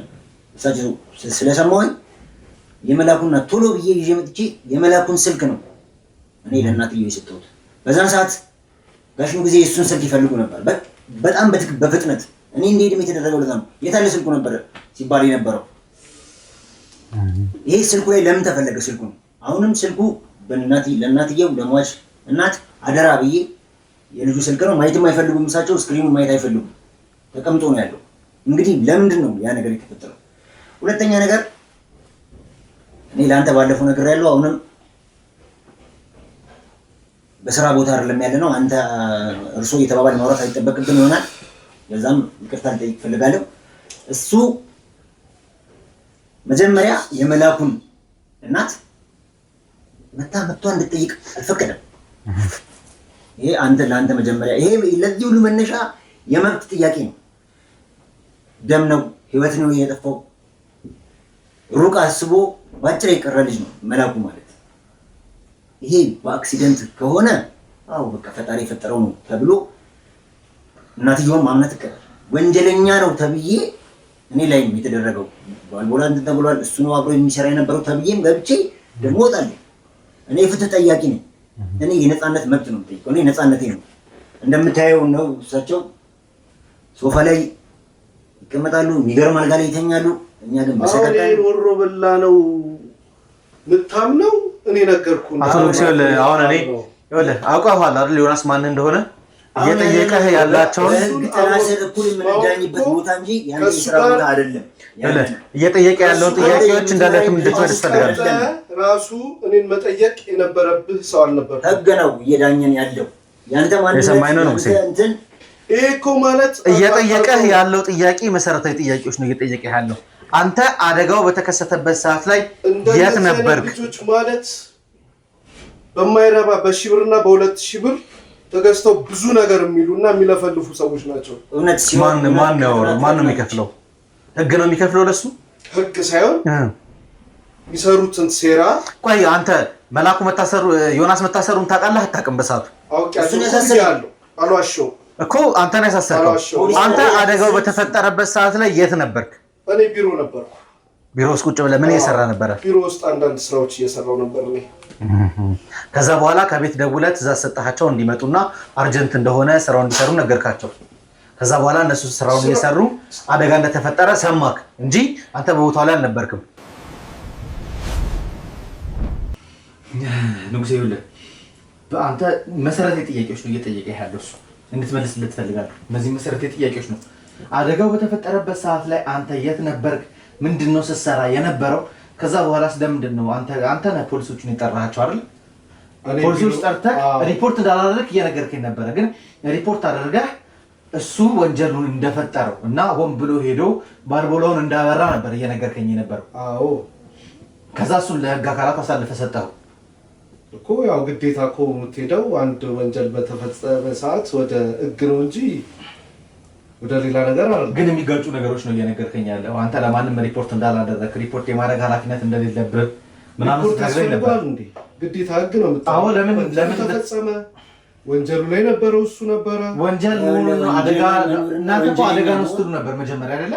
[SPEAKER 2] እሳቸው ስለሰማሁኝ የመላኩ እናት ቶሎ ብዬ ይዤ መጥቼ የመላኩን ስልክ ነው እኔ ለእናትየው የሰጠሁት። በዛን ሰዓት ጋሽ ንጉሴ እሱን ስልክ ይፈልጉ ነበር በጣም በፍጥነት። እኔ እንደሄድም የተደረገው ለዛ ነው። የታለ ስልኩ ነበር ሲባል የነበረው። ይሄ ስልኩ ላይ ለምን ተፈለገ? ስልኩ አሁንም ስልኩ ለእናትየው ለሟች እናት አደራ ብዬ የልጁ ስልክ ነው። ማየትም አይፈልጉም እሳቸው፣ ስክሪኑን ማየት አይፈልጉም። ተቀምጦ ነው ያለው። እንግዲህ ለምንድን ነው ያ ነገር የተፈጠረው? ሁለተኛ ነገር እኔ ለአንተ ባለፈው ነገር ያለው አሁንም በስራ ቦታ አይደለም ያለ ነው። አንተ እርሶ እየተባባል ማውራት አይጠበቅብን ይሆናል። በዛም ይቅርታ ልጠይቅ እፈልጋለሁ። እሱ መጀመሪያ የመላኩን እናት መጥቷ እንድትጠይቅ አልፈቀደም። ይሄ ለአንተ መጀመሪያ ይሄ ለዚህ ሁሉ መነሻ የመብት ጥያቄ ነው። ደም ነው፣ ህይወት ነው የጠፋው። ሩቅ አስቦ ባጭር የቀረ ልጅ ነው መላኩ ማለት። ይሄ በአክሲደንት ከሆነ አው በቃ ፈጣሪ የፈጠረው ነው ተብሎ እናትየውን ማምነት ይቀር። ወንጀለኛ ነው ተብዬ እኔ ላይ የተደረገው ባልቦላ እንትን ተብሏል። እሱ ነው አብሮ የሚሰራ የነበረው ተብዬም ገብቼ ደግሞ ወጣለሁ። እኔ ፍትህ ጠያቂ ነኝ። እኔ የነፃነት መብት ነው የምጠይቀው። እኔ ነፃነቴ ነው። እንደምታየው ነው። እሳቸው ሶፋ ላይ ይቀመጣሉ፣ የሚገርም አልጋ ላይ ይተኛሉ። እኛ ግን በሰቀቀን
[SPEAKER 1] ወሮ በላ ነው ምታምነው። እኔ ነገርኩህ
[SPEAKER 4] አቶ ንጉሴ። አሁን እኔ ይኸውልህ አውቀዋለሁ አይደል ዮናስ ማን እንደሆነ እየጠየቀህ ያላቸውን
[SPEAKER 2] የምንዳኝበት ቦታ እንጂ ያን የስራ ቦታ አይደለም።
[SPEAKER 4] እየጠየቀ ያለውን ጥያቄዎች እንዳለክም እንድትወድ ትፈልጋለህ።
[SPEAKER 1] ራሱ እኔን መጠየቅ የነበረብህ ሰው አልነበር።
[SPEAKER 2] ህግ ነው እየዳኘን ያለው። ያንተ ማን
[SPEAKER 4] የሰማኝ ነው ንጉሴ።
[SPEAKER 1] ይሄ እኮ ማለት
[SPEAKER 4] እየጠየቀህ ያለው ጥያቄ መሰረታዊ ጥያቄዎች ነው እየጠየቀህ ያለው። አንተ አደጋው በተከሰተበት ሰዓት ላይ የት ነበርክ?
[SPEAKER 1] ልጆች ማለት በማይረባ በሺህ ብርና በ2000 ብር ተገዝተው ብዙ ነገር የሚሉና የሚለፈልፉ ሰዎች ናቸው።
[SPEAKER 2] እውነት ሲሆን
[SPEAKER 4] ማን ነው የሚከፍለው? ህግ ነው የሚከፍለው ለሱ?
[SPEAKER 1] ህግ ሳይሆን የሚሰሩትን ሴራ።
[SPEAKER 4] ቆይ አንተ መላኩ ዮናስ መታሰሩን ታውቃለህ አታውቅም? በሰዓቱ
[SPEAKER 1] አውቄያለሁ። አልዋሸሁም
[SPEAKER 4] እኮ አንተ ነህ ያሳሰርከው። አንተ አደጋው በተፈጠረበት ሰዓት ላይ የት ነበርክ?
[SPEAKER 1] እኔ ቢሮ ነበርኩ።
[SPEAKER 4] ቢሮ ውስጥ ቁጭ ብለህ ምን እየሰራ ነበረ?
[SPEAKER 1] ቢሮ ውስጥ አንዳንድ ስራዎች እየሰራው ነበር እኔ።
[SPEAKER 4] ከዛ በኋላ ከቤት ደውለህ ትእዛዝ ሰጣቸው እንዲመጡና አርጀንት እንደሆነ ስራውን እንዲሰሩ ነገርካቸው። ከዛ በኋላ እነሱ ስራውን እየሰሩ አደጋ እንደተፈጠረ ሰማክ እንጂ አንተ በቦታው ላይ አልነበርክም። ንጉሴ ይኸውልህ በአንተ መሰረታዊ ጥያቄዎች ነው እየጠየቀህ ያለው እሱ እንድትመልስለት ትፈልጋለህ። እነዚህ መሰረታዊ ጥያቄዎች ነው። አደጋው በተፈጠረበት ሰዓት ላይ አንተ የት ነበርክ? ምንድነው ስትሰራ የነበረው? ከዛ በኋላስ ለምንድን ነው አንተ ነህ ፖሊሶቹን የጠራሃቸው አይደል? ፖሊሶች ጠርተህ ሪፖርት እንዳላደረግህ እየነገርከኝ ነበረ። ግን ሪፖርት አደረገህ እሱ ወንጀሉን እንደፈጠረው እና ሆን ብሎ ሄዶ ባልቦላውን እንዳበራ ነበር እየነገርከኝ የነበረው።
[SPEAKER 1] አዎ።
[SPEAKER 4] ከዛ እሱን ለህግ አካላት አሳልፈህ ሰጠኸው
[SPEAKER 1] እኮ። ያው ግዴታ እኮ የምትሄደው አንድ ወንጀል በተፈጸመ ሰዓት ወደ ህግ ነው እንጂ ወደ ሌላ ነገር አይደለም።
[SPEAKER 4] ግን የሚጋጩ ነገሮች ነው እየነገርከኝ ያለው። አንተ ለማንም ሪፖርት እንዳላደረግህ ሪፖርት የማድረግ ኃላፊነት እንደሌለብህ ምናምን ስትነግረኝ ነበር።
[SPEAKER 1] ግዴታ ህግ ነው የምታውቀው።
[SPEAKER 4] አዎ። ለምን
[SPEAKER 1] ተፈጸመ? ወንጀሉ ላይ ነበረው እሱ ነበረ።
[SPEAKER 4] ወንጀል መሆኑን ነው አደጋ እናንተ እኮ አደጋ ነው ስትሉ ነበር መጀመሪያ አይደለ?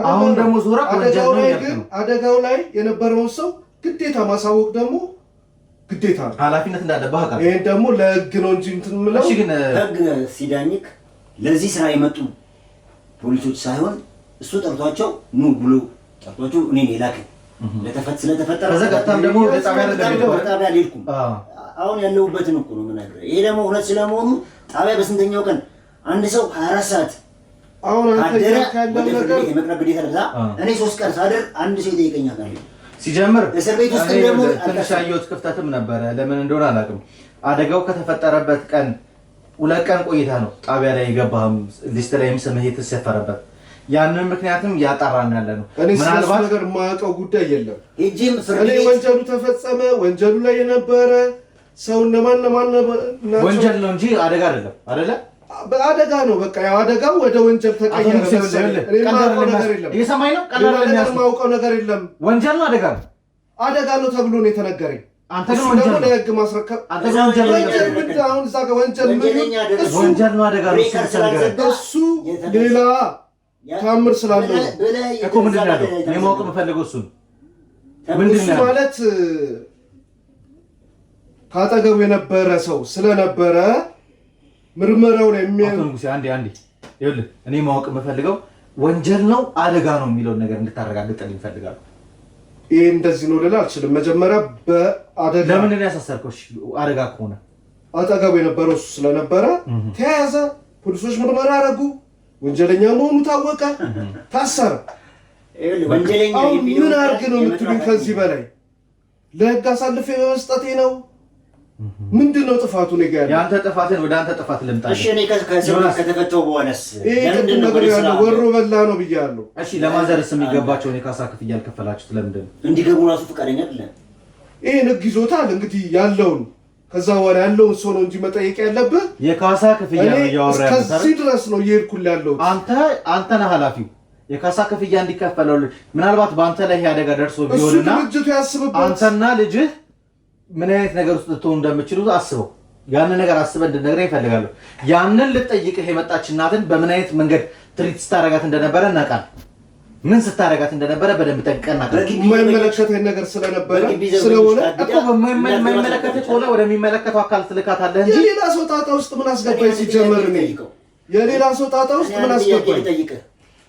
[SPEAKER 4] አሁን ደግሞ ዙራ ወንጀል ነው ያልከው።
[SPEAKER 1] አደጋው ላይ የነበረውን ሰው ግዴታ ማሳወቅ ደግሞ ግዴታ ነው፣
[SPEAKER 4] ኃላፊነት እንዳለብህ አውቃለሁ።
[SPEAKER 1] ይሄን ደግሞ ለህግ ነው እንጂ እንትን የምለው።
[SPEAKER 2] እሺ። ግን ህግ ሲዳኝክ ለዚህ ስራ የመጡ ፖሊሶች ሳይሆን እሱ ጠርቷቸው ኑ ብሎ ጠርቷቸው እኔን የላከኝ ስለተፈጠረ
[SPEAKER 4] ከዘጋታም ደግሞ ጣቢያ
[SPEAKER 2] አልሄድኩም። አሁን ያለሁበትን እኮ ነው የምነግርህ። ይሄ ደግሞ እውነት ስለመሆኑ ጣቢያ በስንተኛው ቀን አንድ ሰው 24 ሰዓት
[SPEAKER 1] አሁን አንተ ያለው ነገር
[SPEAKER 2] የመቅረብ ግዴታ ለዛ እኔ 3 ቀን ሳደር አንድ ሰው ይጠይቀኛል ካለ
[SPEAKER 4] ሲጀምር
[SPEAKER 2] እስር ቤት ውስጥ ደግሞ
[SPEAKER 4] ትንሽ ያየሁት ክፍተትም ነበረ። ለምን እንደሆነ አላውቅም። አደጋው ከተፈጠረበት ቀን 2 ቀን ቆይታ ነው ጣቢያ ላይ የገባህም ሊስት ላይም ስምህ የተሰፈረበት። ያንን ምክንያቱም ያጣራን ያለ ነው።
[SPEAKER 1] ምናልባት ነገር የማያውቀው ጉዳይ የለም።
[SPEAKER 2] እጂም
[SPEAKER 1] እኔ ወንጀሉ ተፈጸመ፣ ወንጀሉ ላይ የነበረ ሰው ለማን
[SPEAKER 4] ወንጀል ነው እንጂ አደጋ አይደለም አይደለ?
[SPEAKER 1] አደጋ ነው። በቃ ያው አደጋው ወደ ወንጀል ተቀየረ።
[SPEAKER 4] እየሰማኝ ነው።
[SPEAKER 1] የማውቀው ነገር የለም።
[SPEAKER 4] ወንጀል ነው አደጋ ነው?
[SPEAKER 1] አደጋ ነው ተብሎ ነው የተነገረኝ።
[SPEAKER 4] አንተ ግን ወንጀል ነው
[SPEAKER 1] ለህግ ማስረከብ።
[SPEAKER 4] አንተ ግን ወንጀል ነው።
[SPEAKER 1] አሁን እዛ ጋር ወንጀል
[SPEAKER 4] ነው አደጋ ነው።
[SPEAKER 1] እሱ ሌላ ታምር ስላለው
[SPEAKER 4] እኮ ምንድን ነው ያለው? እኔ ማወቅ የምፈልገው እሱን ምንድን ነው
[SPEAKER 1] ማለት ካጠገቡ የነበረ ሰው ስለነበረ ምርመራው ላይ
[SPEAKER 4] አንዴ ይኸውልህ፣ እኔ ማወቅ የምፈልገው ወንጀል ነው አደጋ ነው የሚለውን ነገር እንድታረጋግጥልኝ እፈልጋለሁ።
[SPEAKER 1] ይሄ እንደዚህ ነው ልል አልችልም። መጀመሪያ በአደጋ
[SPEAKER 4] ለምን ነው ያሳሰርከው? አደጋ ከሆነ
[SPEAKER 1] አጠገቡ የነበረው እሱ ስለነበረ ተያዘ። ፖሊሶች ምርመራ አደረጉ። ወንጀለኛ መሆኑ ታወቀ፣ ታሰረ። አሁን ምን አድርግ ነው የምትሉኝ? ከዚህ በላይ ለህግ አሳልፌ በመስጠቴ ነው? ምንድን ነው ጥፋቱ? ነገ ያለ
[SPEAKER 4] ያንተ ጥፋትን ወደ አንተ ጥፋት ልምጣ።
[SPEAKER 2] እሺ እኔ ከተፈተው በኋላስ
[SPEAKER 1] ለምንድን ነው ያለው? ወሮ በላ ነው ብያለሁ።
[SPEAKER 4] እሺ ለማዘርስ የሚገባቸውን የካሳ ክፍያ አልከፈላችሁት ለምንድን ነው?
[SPEAKER 2] እንዲገቡ ራሱ ፈቃደኛ አይደለም።
[SPEAKER 1] ይሄን ህግ ይዞታል። እንግዲህ ያለውን ከዛ በኋላ ያለውን ሰው ነው እንጂ መጠየቅ ያለብህ።
[SPEAKER 4] የካሳ ክፍያ ነው ያወራ ያለው።
[SPEAKER 1] ከዚህ ድረስ ነው እየሄድኩልህ ያለው።
[SPEAKER 4] አንተ ነህ ኃላፊው። የካሳ ክፍያ እንዲከፈለው ምናልባት በአንተ ላይ አደጋ ደርሶ ቢሆንና
[SPEAKER 1] ድርጅቱ ያስብበት።
[SPEAKER 4] አንተና ልጅህ ምን አይነት ነገር ውስጥ ልትሆኑ እንደምትችሉ አስበው። ያንን ነገር አስበህ እንድትነግረኝ እፈልጋለሁ። ያንን ልትጠይቅህ የመጣች እናትን በምን አይነት መንገድ ትሪት ስታረጋት እንደነበረ እናውቃለን። ምን ስታረጋት እንደነበረ በደንብ ጠንቅቀን እናውቃለን።
[SPEAKER 1] የማይመለከተኝ ነገር ስለነበረ ስለሆነ
[SPEAKER 4] እኮ በማይመለከተህ ከሆነ ወደሚመለከተው አካል ትልካታለህ እንጂ
[SPEAKER 1] የሌላ ሰው ጣጣ ውስጥ ምን አስገባኝ? ሲጀመር ነው የሌላ ሰው ጣጣ ውስጥ ምን አስገባኝ?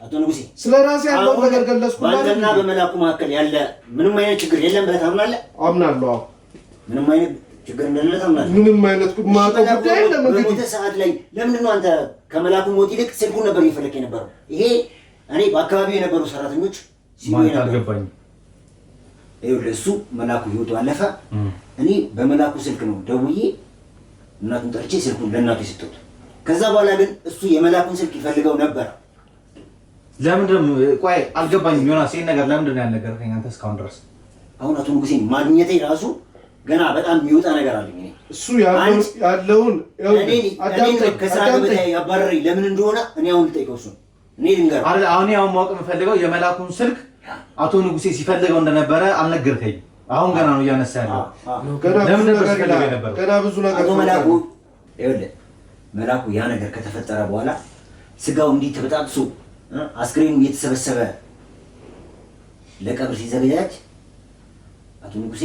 [SPEAKER 2] አቶ ንጉሴ
[SPEAKER 1] ስለ ራሴ ያለው ነገር ገለጽኩልህ።
[SPEAKER 2] ባንተና በመላኩ መካከል ያለ ምንም አይነት ችግር የለም ብለህ ታምናለህ?
[SPEAKER 1] አምናለሁ።
[SPEAKER 2] ምንም አይነት ችግር እንደሌለ ታምናለህ?
[SPEAKER 1] ምንም አይነት ማቀው ጉዳይ የለም። እንግዲህ
[SPEAKER 2] በሞተ ሰዓት ላይ ለምንድን ነው አንተ ከመላኩ ሞት ይልቅ ስልኩን ነበር እየፈለክ የነበረው? ይሄ እኔ በአካባቢው የነበሩ ሰራተኞች ሲሉ
[SPEAKER 4] አልገባኝም።
[SPEAKER 2] ይኸውልህ እሱ መላኩ ህይወቱ አለፈ። እኔ በመላኩ ስልክ ነው ደውዬ እናቱን ጠርቼ ስልኩን ለእናቱ የሰጠሁት። ከዛ በኋላ ግን እሱ የመላኩን ስልክ ይፈልገው ነበር።
[SPEAKER 4] ለምንድን ነው ቆይ አልገባኝም። ዮናስ ይሄን ነገር ለምንድን ነው ያልነገርከኝ አንተ እስካሁን ድረስ?
[SPEAKER 2] አሁን አቶ ንጉሴን ማግኘቴ ራሱ ገና በጣም የሚወጣ ነገር አለኝ። እኔ
[SPEAKER 1] እሱ ያለውን
[SPEAKER 2] ከስራ ገበታ ያባረረኝ ለምን እንደሆነ እኔ አሁን ልጠይቀው እሱን። እኔ ልንገርህ
[SPEAKER 4] አሁን ያው ማወቅ የምፈልገው የመላኩን ስልክ አቶ ንጉሴ ሲፈልገው እንደነበረ አልነገርከኝም። አሁን ገና ነው እያነሳ ያለው።
[SPEAKER 1] ገና ብዙ ነገር
[SPEAKER 2] አቶ መላኩ ይኸውልህ መላኩ ያ ነገር ከተፈጠረ በኋላ ስጋው እንዲህ ተበጣጥሶ አስክሬኑ እየተሰበሰበ ለቀብር ሲዘገጃጅ አቶ ንጉሴ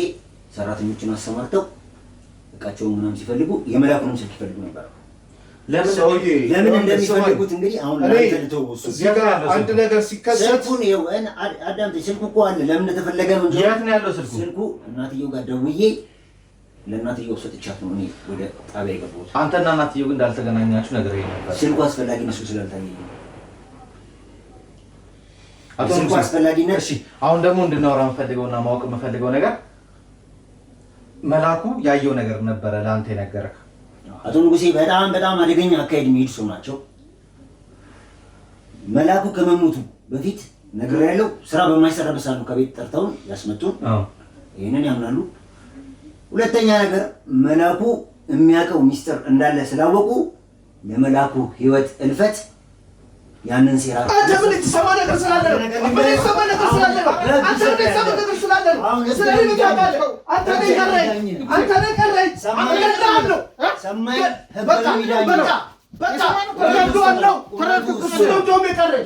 [SPEAKER 2] ሰራተኞችን አሰማርተው እቃቸውን ምናምን ሲፈልጉ የመላኩንም ስልክ ይፈልጉ ነበር። ለምን እንደሚፈልጉት እንግዲህ አሁን ለአንተ ልተውስ።
[SPEAKER 1] እዚህ ጋር አንድ ነገር ሲከሰት
[SPEAKER 2] ስልኩን አዳምጠኝ። ስልኩ እኮ አለ ለምን እንደተፈለገ ነው እንጂ
[SPEAKER 4] የት ነው ያለው ስልኩ?
[SPEAKER 2] ስልኩ እናትየው ጋር ደውዬ ለእናትየው ሰጥቻት ነው እኔ ወደ ጣቢያ የገባሁት።
[SPEAKER 4] አንተና እናትየው ግን እንዳልተገናኛችሁ ነግሬህ ነበር።
[SPEAKER 2] ስልኩ አስፈላጊ መስሎ ስላልታየኝ ስልኩ አስፈላጊነት።
[SPEAKER 4] እሺ አሁን ደግሞ እንድናወራ የምፈልገውና ማወቅ የምፈልገው ነገር መላኩ ያየው ነገር ነበረ ለአንተ የነገረህ?
[SPEAKER 2] አቶ ንጉሴ በጣም አደገኛ አካሄድ የሚሄዱ ሰው ናቸው። መላኩ ከመሞቱ በፊት ነግሬያለሁ። ስራ በማይሰራበት ሰዓት ነው ከቤት ጠርተውን ያስመጡን። ይህንን ያምናሉ። ሁለተኛ ነገር መላኩ የሚያውቀው ሚስጥር እንዳለ ስላወቁ ለመላኩ ህይወት እልፈት ያንን ሴራ
[SPEAKER 1] አንተ ምን የተሰማ ነገር ስላለ ነው? ምን የተሰማ ነገር ስላለ ነው? አንተ ምን የተሰማ ነገር ስላለ ነው? ስለዚህ ምታባለው አንተ ነህ ቀረኝ። ሰማይ በቃ ተረድኩ። እሱ ነው እንደውም የቀረኝ።